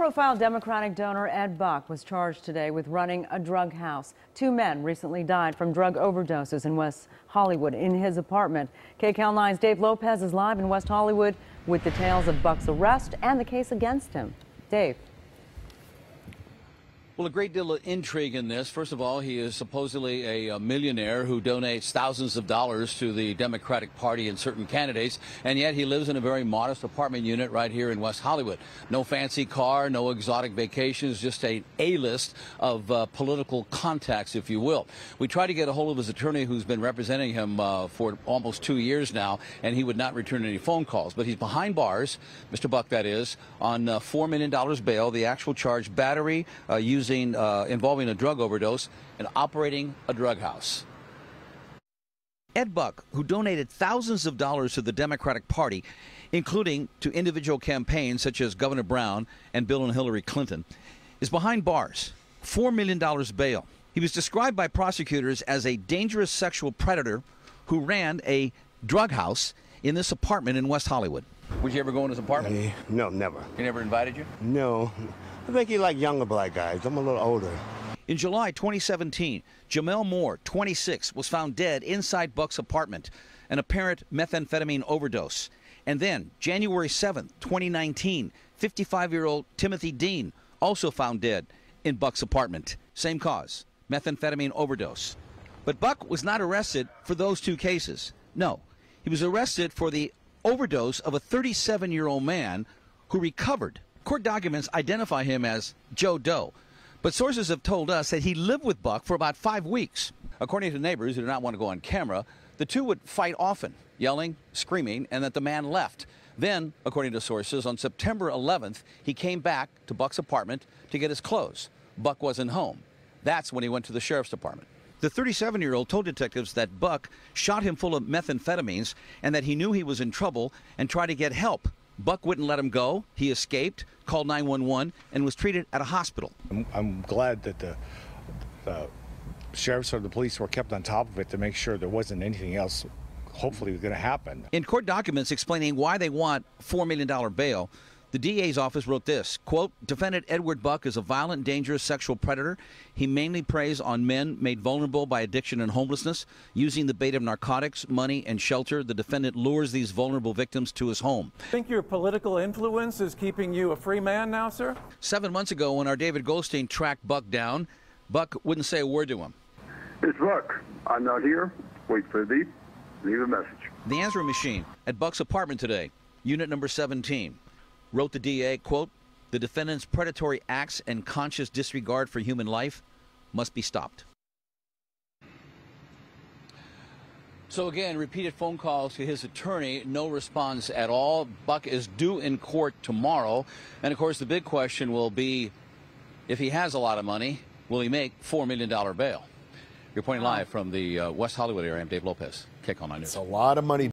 High-profile Democratic donor Ed Buck was charged today with running a drug house. 2 men recently died from drug overdoses in West Hollywood in his apartment. KCAL 9's Dave Lopez is live in West Hollywood with details of Buck's arrest and the case against him. Dave. Well, a great deal of intrigue in this. First of all, he is supposedly a millionaire who donates thousands of dollars to the Democratic Party and certain candidates, and yet he lives in a very modest apartment unit right here in West Hollywood. No fancy car, no exotic vacations, just an A-list of political contacts, if you will. We tried to get a hold of his attorney who's been representing him for almost 2 years now, and he would not return any phone calls. But he's behind bars, Mr. Buck that is, on $4 million bail. The actual charge, battery, involving a drug overdose and operating a drug house. Ed Buck, who donated thousands of dollars to the Democratic Party, including to individual campaigns such as Governor Brown and Bill and Hillary Clinton, is behind bars. $4 million bail. He was described by prosecutors as a dangerous sexual predator who ran a drug house in this apartment in West Hollywood. Would you ever go in his apartment? No, never. He never invited you? No. I think he like younger black guys. I'm a little older. In July 2017, Jamel Moore, 26, was found dead inside Buck's apartment, an apparent methamphetamine overdose. And then, January 7, 2019, 55-year-old Timothy Dean, also found dead in Buck's apartment. Same cause, methamphetamine overdose. But Buck was not arrested for those 2 cases. No, he was arrested for the overdose of a 37-year-old man who recovered. Court documents identify him as Joe Doe, but sources have told us that he lived with Buck for about 5 weeks. According to neighbors who do not want to go on camera, the two would fight often, yelling, screaming, and that the man left. Then, according to sources, on September 11th, he came back to Buck's apartment to get his clothes. Buck wasn't home. That's when he went to the sheriff's department. The 37-year-old told detectives that Buck shot him full of methamphetamines and that he knew he was in trouble and tried to get help. Buck wouldn't let him go. He escaped, called 911, and was treated at a hospital. I'm glad that the sheriffs or the police were kept on top of it to make sure there wasn't anything else hopefully was going to happen. In court documents explaining why they want $4 million bail, the DA's office wrote this, quote, defendant Edward Buck is a violent, dangerous sexual predator. He mainly preys on men made vulnerable by addiction and homelessness. Using the bait of narcotics, money, and shelter, the defendant lures these vulnerable victims to his home. Think your political influence is keeping you a free man now, sir? 7 months ago, when our David Goldstein tracked Buck down, Buck wouldn't say a word to him. It's Buck. I'm not here. Wait for the beep. Leave a message. The answering machine at Buck's apartment today, unit number 17. Wrote the DA, quote, the defendant's predatory acts and conscious disregard for human life must be stopped. So again, repeated phone calls to his attorney, no response at all. Buck is due in court tomorrow. And of course, the big question will be, if he has a lot of money, will he make $4 million bail? Reporting live from the West Hollywood area, I'm Dave Lopez, KCAL 9 News. It's a lot of money.